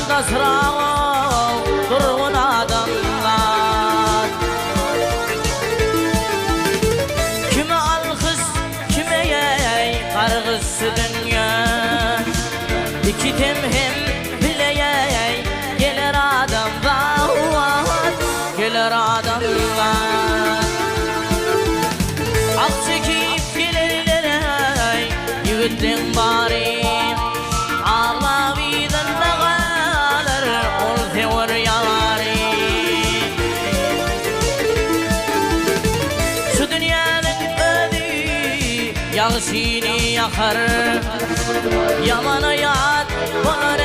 da sırağı durgun adamlar. Kime alkış kime yey kargısı dünya, iki temhem bileyey gelir adamlar, gelir adamlar. Ak çekip gelirler yiğittin bari, ağlaviden dağılır ol tevr yari. Şu dünyanın ödü yağışını yakar, yamana yat bolar